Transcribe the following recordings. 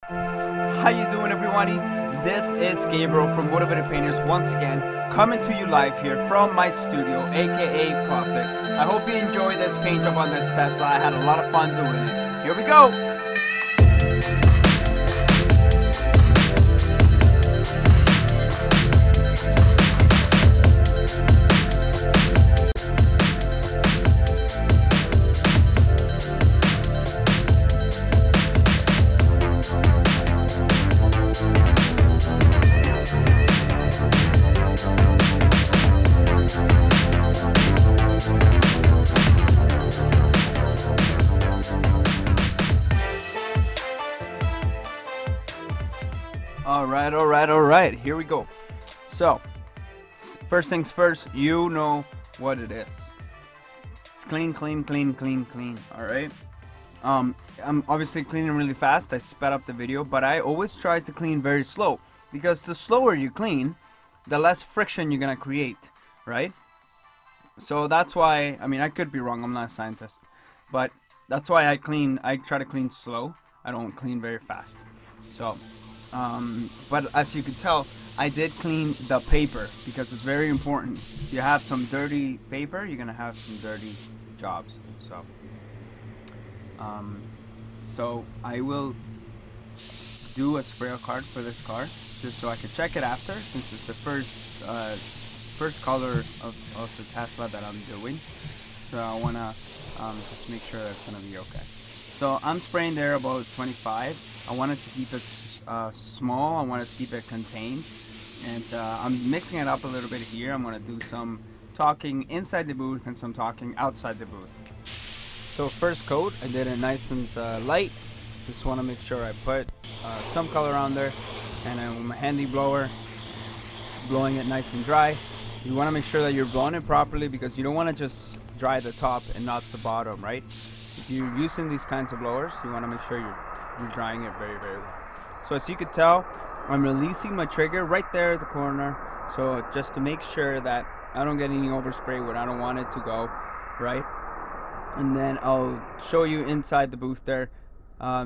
How you doing, everybody? This is Gabriel from Motivated Painters once again, coming to you live here from my studio, aka Closet. I hope you enjoy this paint job on this Tesla. I had a lot of fun doing it. Here we go! Alright, here we go. So, first things first, you know what it is. Clean. Alright. I'm obviously cleaning really fast. I sped up the video, but I always try to clean very slow, because the slower you clean, the less friction you're gonna create, right? So that's why, I mean, I could be wrong, I'm not a scientist, but that's why I try to clean slow. I don't clean very fast. So but as you can tell, I did clean the paper, because it's very important. If you have some dirty paper, you're gonna have some dirty jobs. So I will do a sprayer card for this car, just so I can check it after, since it's the first color of the Tesla that I'm doing. So I wanna just make sure that's gonna be okay. So I'm spraying there about 25. I wanted to keep it small. I want to keep it contained, and I'm mixing it up a little bit here. I'm going to do some talking inside the booth and some talking outside the booth. So first coat, I did it nice and light. Just want to make sure I put some color on there, and then with my handy blower, blowing it nice and dry. You want to make sure that you're blowing it properly, because you don't want to just dry the top and not the bottom, right? If you're using these kinds of blowers, you want to make sure you're drying it very well. So as you can tell, I'm releasing my trigger right there at the corner, so just to make sure that I don't get any overspray where I don't want it to go, right? And then I'll show you inside the booth there,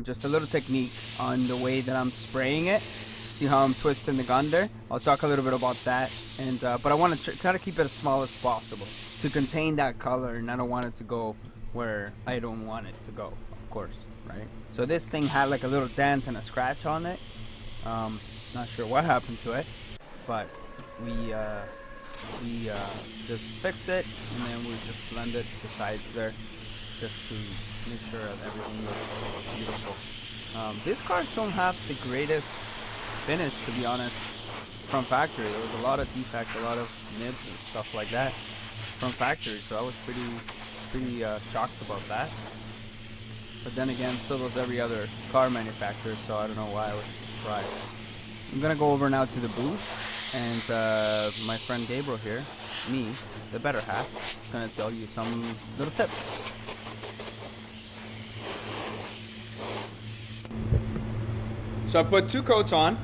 just a little technique on the way that I'm spraying it. See how I'm twisting the gun there? I'll talk a little bit about that, and but I want to try to keep it as small as possible to contain that color, and I don't want it to go where I don't want it to go, of course, right? So this thing had like a little dent and a scratch on it. Not sure what happened to it, but we just fixed it, and then we just blended the sides there, just to make sure that everything looks beautiful. These cars don't have the greatest finish, to be honest, from factory. There was a lot of defects, a lot of nibs and stuff like that from factory, so I was pretty shocked about that. But then again, so was every other car manufacturer, so I don't know why I was surprised. I'm gonna go over now to the booth, and my friend Gabriel here, me, the better half, is gonna tell you some little tips. So I put 2 coats on.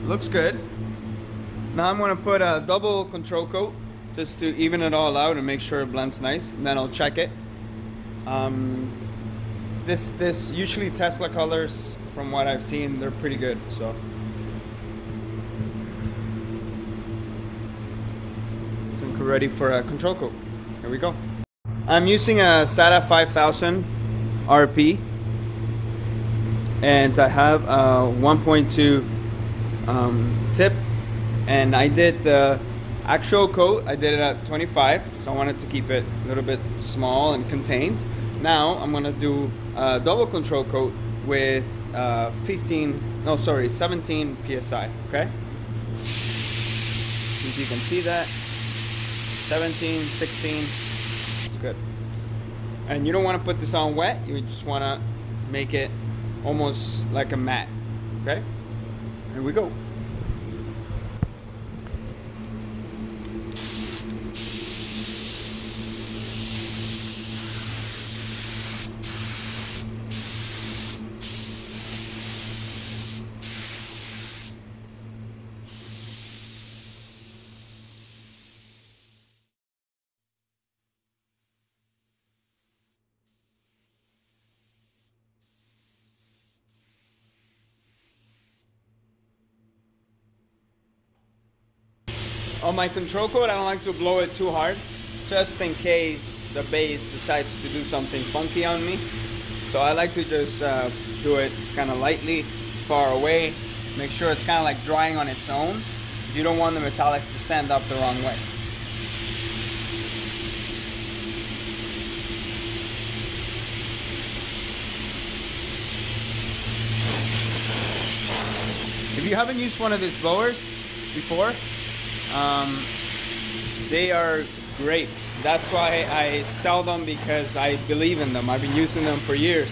Looks good. Now I'm gonna put a double control coat, just to even it all out and make sure it blends nice, and then I'll check it. This usually Tesla colors, from what I've seen, they're pretty good. So I think we're ready for a control coat. Here we go. I'm using a SATA 5000 RP, and I have a 1.2 tip, and I did the actual coat, I did it at 25, so I wanted to keep it a little bit small and contained. Now I'm gonna do a double control coat with 17 PSI, okay? If you can see that, 17, 16, it's good. And you don't wanna put this on wet, you just wanna make it almost like a matte, okay? Here we go. On my control coat, I don't like to blow it too hard, just in case the base decides to do something funky on me. So I like to just do it kind of lightly, far away, make sure it's kind of like drying on its own. You don't want the metallics to stand up the wrong way. If you haven't used one of these blowers before, they are great. That's why I sell them, because I believe in them. I've been using them for years.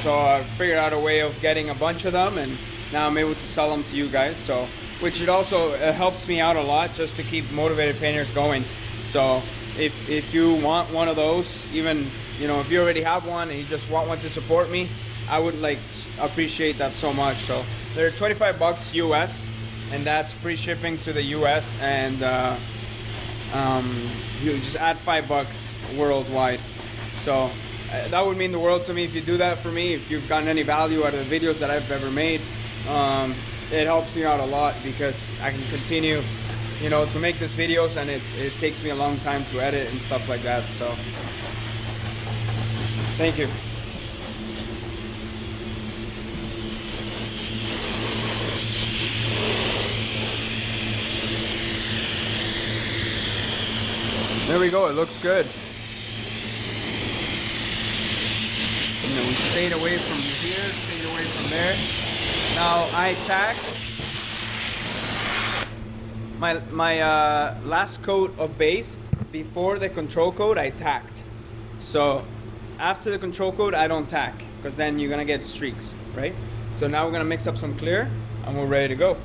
So I figured out a way of getting a bunch of them, and now I'm able to sell them to you guys. So, which it also helps me out a lot, just to keep Motivated Painters going. So if you want one of those, even, you know, if you already have one and you just want one to support me, I would like appreciate that so much. So they're 25 bucks US, and that's free shipping to the US, and you just add 5 bucks worldwide. So that would mean the world to me if you do that for me. If you've gotten any value out of the videos that I've ever made, it helps me out a lot, because I can continue, you know, to make these videos, and it takes me a long time to edit and stuff like that. So thank you. There we go, it looks good. And then we stayed away from here, stayed away from there. Now I tacked my last coat of base before the control coat. I tacked. So after the control coat, I don't tack, because then you're gonna get streaks, right? So now we're gonna mix up some clear, and we're ready to go.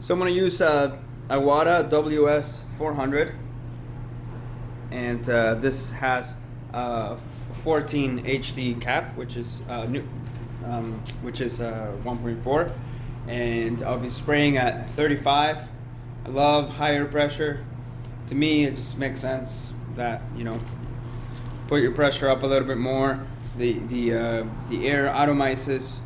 So I'm going to use IWATA WS400, and this has 14 HD cap, which is new, which is 1.4, and I'll be spraying at 35. I love higher pressure. To me, it just makes sense that, you know, put your pressure up a little bit more. The air atomizes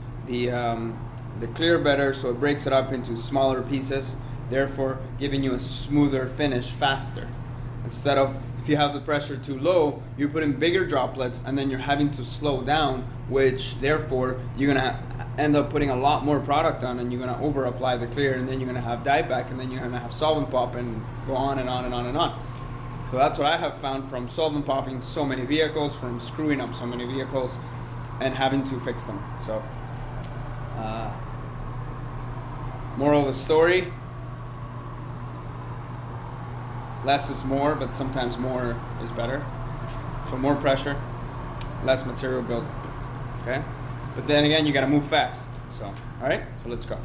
the clear better, so it breaks it up into smaller pieces, therefore giving you a smoother finish faster. Instead of, if you have the pressure too low, you put in bigger droplets, and then you're having to slow down, which therefore you're gonna end up putting a lot more product on, and you're gonna over apply the clear, and then you're gonna have dieback, and then you're gonna have solvent pop, and go on and on and on and on. So that's what I have found from solvent popping so many vehicles, from screwing up so many vehicles, and having to fix them. So moral of the story, less is more, but sometimes more is better. So more pressure, less material build, okay? But then again, you gotta move fast. So, all right, so let's go.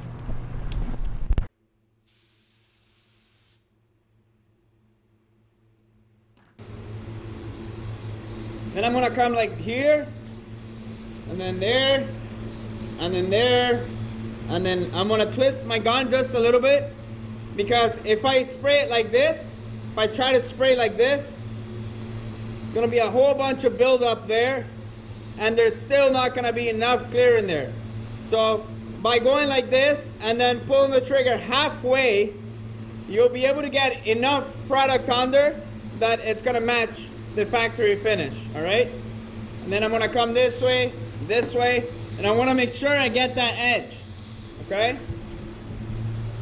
Then I'm gonna come like here, and then there, and then there, and then I'm gonna twist my gun just a little bit, because if I spray it like this, if I try to spray like this, it's gonna be a whole bunch of buildup there, and there's still not gonna be enough clear in there. So by going like this and then pulling the trigger halfway, you'll be able to get enough product under that it's gonna match the factory finish, all right? And then I'm gonna come this way, and I wanna make sure I get that edge. Okay?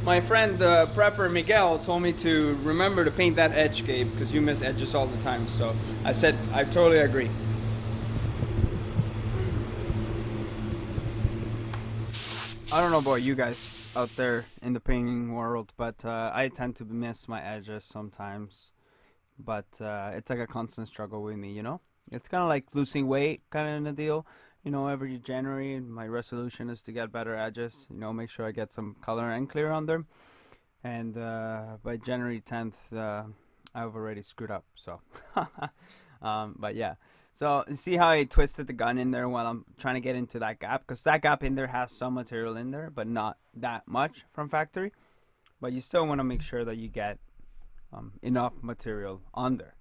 My friend prepper Miguel told me to remember to paint that edge, Gabe, because you miss edges all the time. So I said I totally agree. I don't know about you guys out there in the painting world, but I tend to miss my edges sometimes. But it's like a constant struggle with me, you know? It's kind of like losing weight kind of a deal. You know, every January my resolution is to get better edges, you know, make sure I get some color and clear on them. And by January 10th, I've already screwed up, so. But yeah, so you see how I twisted the gun in there while I'm trying to get into that gap? Because that gap in there has some material in there, but not that much from factory. But you still want to make sure that you get enough material on there.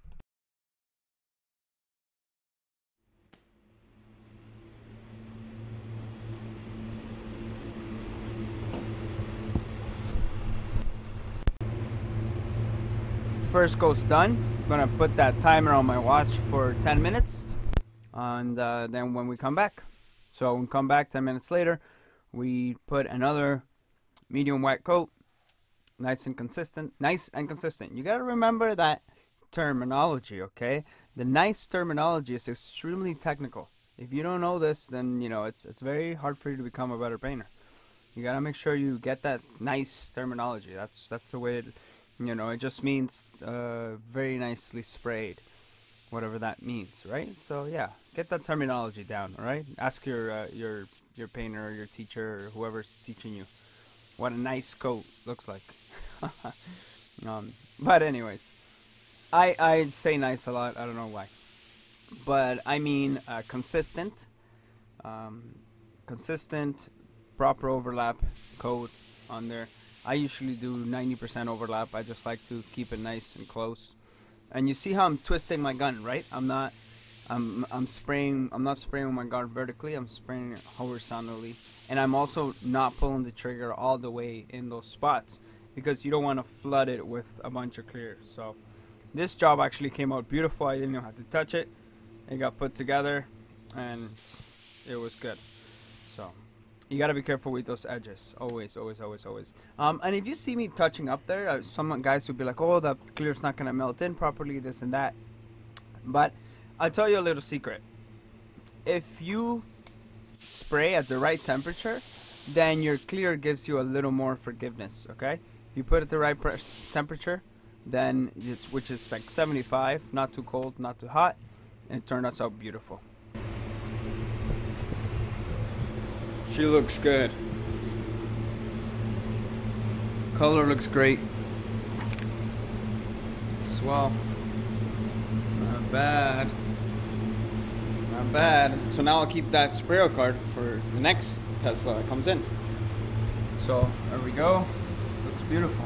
first coat's done, I'm gonna put that timer on my watch for 10 minutes, and then when we come back, so when we come back 10 minutes later, we put another medium wet coat, nice and consistent. You gotta remember that terminology, okay? The nice terminology is extremely technical. If you don't know this, then you know it's very hard for you to become a better painter. You gotta make sure you get that nice terminology. That's the way it, you know, it just means very nicely sprayed, whatever that means, right? So yeah, get that terminology down, all right? Ask your painter or your teacher or whoever's teaching you what a nice coat looks like. But anyways, I say nice a lot. I don't know why, but I mean consistent, proper overlap coat on there. I usually do 90% overlap. I just like to keep it nice and close. And you see how I'm twisting my gun, right? I'm not spraying with my gun vertically. I'm spraying it horizontally, and I'm also not pulling the trigger all the way in those spots because you don't want to flood it with a bunch of clear. So this job actually came out beautiful. I didn't even have to touch it. It got put together and it was good. So you got to be careful with those edges. Always. And if you see me touching up there, some guys would be like, oh, the clear's not going to melt in properly, this and that. But I'll tell you a little secret. If you spray at the right temperature, then your clear gives you a little more forgiveness, okay? If you put it at the right temperature, then which is like 75, not too cold, not too hot, and it turned out beautiful. She looks good. Color looks great. Swell. Not bad. Not bad. So now I'll keep that sprayer card for the next Tesla that comes in. So there we go. Looks beautiful.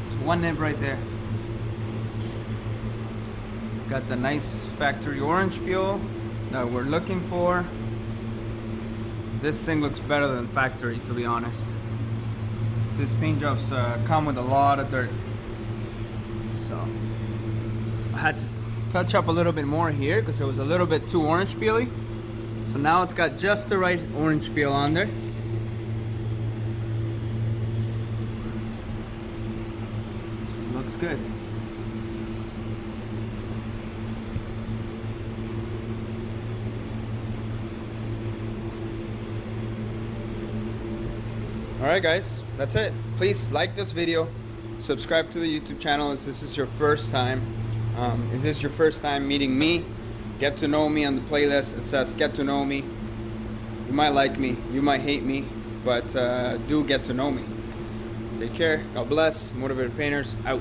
It's one nib right there. Got the nice factory orange peel that we're looking for. This thing looks better than factory, to be honest. This paint jobs come with a lot of dirt. So I had to touch up a little bit more here because it was a little bit too orange peely. So now it's got just the right orange peel on there. Looks good. Alright guys, that's it. Please like this video, subscribe to the YouTube channel if this is your first time. If this is your first time meeting me, get to know me on the playlist. It says get to know me. You might like me, you might hate me, but do get to know me. Take care, God bless, Motivated Painters out.